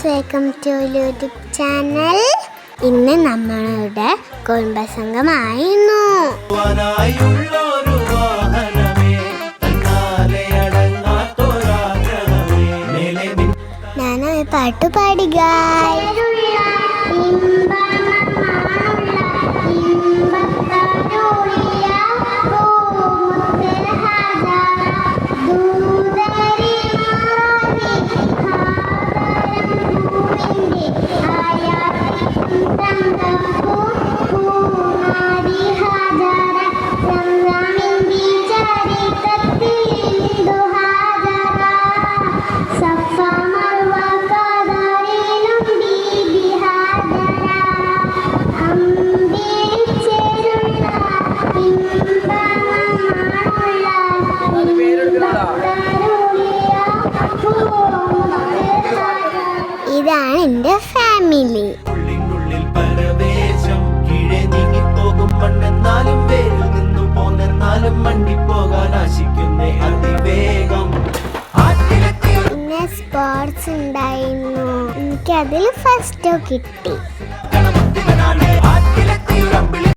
Welcome to YouTube channel. ഇന്ന് നമ്മളുടെ കുടുംബസംഗമായിരുന്നു. ഞാനൊരു പാട്ട് പാടി ഗായ്സ്. ഇതാണ് എൻ്റെ ഫാമിലി. പിന്നെ സ്പോർട്സ് ഉണ്ടായിരുന്നു. എനിക്കതിൽ ഫസ്റ്റ് കിട്ടി.